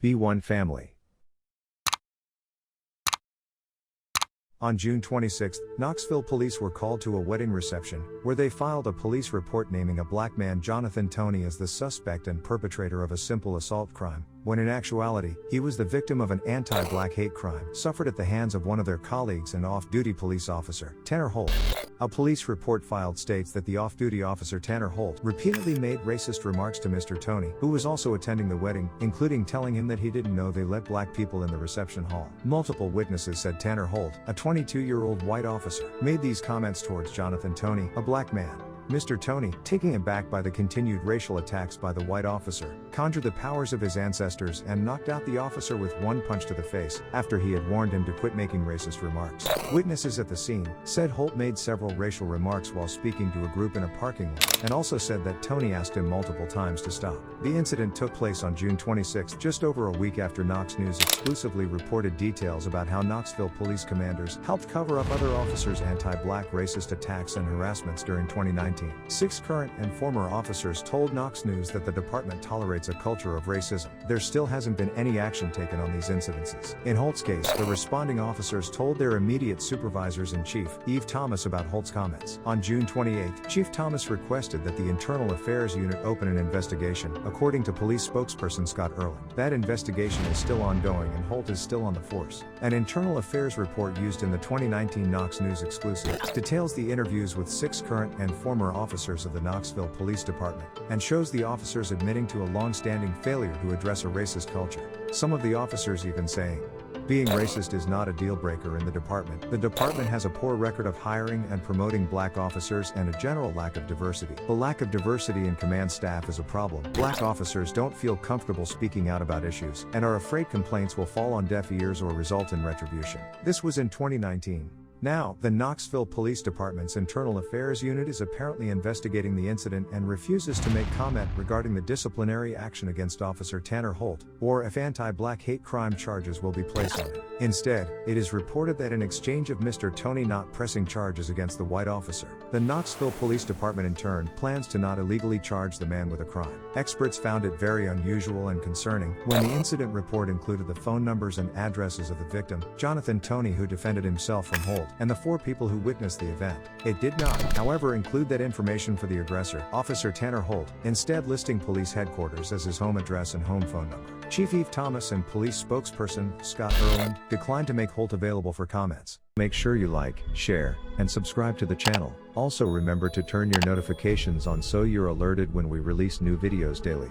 B1 family. On June 26, Knoxville Police were called to a wedding reception, where they filed a police report naming a black man, Jonathan Toney, as the suspect and perpetrator of a simple assault crime, when in actuality, he was the victim of an anti-black hate crime suffered at the hands of one of their colleagues and off-duty police officer, Tanner Holt. A police report filed states that the off-duty officer Tanner Holt repeatedly made racist remarks to Mr. Toney, who was also attending the wedding, including telling him that he didn't know they let black people in the reception hall. Multiple witnesses said Tanner Holt, a 22-year-old white officer, made these comments towards Jonathan Toney, a black man. Mr. Toney, taken aback by the continued racial attacks by the white officer, conjured the powers of his ancestors and knocked out the officer with one punch to the face, after he had warned him to quit making racist remarks. Witnesses at the scene said Holt made several racial remarks while speaking to a group in a parking lot, and also said that Toney asked him multiple times to stop. The incident took place on June 26, just over a week after Knox News exclusively reported details about how Knoxville police commanders helped cover up other officers' anti-black racist attacks and harassments during 2019. 6 current and former officers told Knox News that the department tolerates a culture of racism. There still hasn't been any action taken on these incidences. In Holt's case, the responding officers told their immediate supervisors-in-chief, Eve Thomas, about Holt's comments. On June 28, Chief Thomas requested that the Internal Affairs Unit open an investigation, according to police spokesperson Scott Erland. That investigation is still ongoing and Holt is still on the force. An Internal Affairs report used in the 2019 Knox News exclusive details the interviews with 6 current and former officers of the Knoxville Police Department, and shows the officers admitting to a long-standing failure to address a racist culture. Some of the officers even saying, "Being racist is not a deal-breaker in the department. The department has a poor record of hiring and promoting black officers and a general lack of diversity. The lack of diversity in command staff is a problem. Black officers don't feel comfortable speaking out about issues, and are afraid complaints will fall on deaf ears or result in retribution." This was in 2019. Now, the Knoxville Police Department's Internal Affairs Unit is apparently investigating the incident and refuses to make comment regarding the disciplinary action against Officer Tanner Holt, or if anti-black hate crime charges will be placed on him. Instead, it is reported that in exchange of Mr. Toney not pressing charges against the white officer, the Knoxville Police Department in turn plans to not illegally charge the man with a crime. Experts found it very unusual and concerning when the incident report included the phone numbers and addresses of the victim, Jonathan Toney, who defended himself from Holt, and the 4 people who witnessed the event. It did not, however, include that information for the aggressor, Officer Tanner Holt, instead listing police headquarters as his home address and home phone number. Chief Eve Thomas and police spokesperson Scott Erland declined to make Holt available for comments. Make sure you like, share, and subscribe to the channel. Also remember to turn your notifications on so you're alerted when we release new videos daily.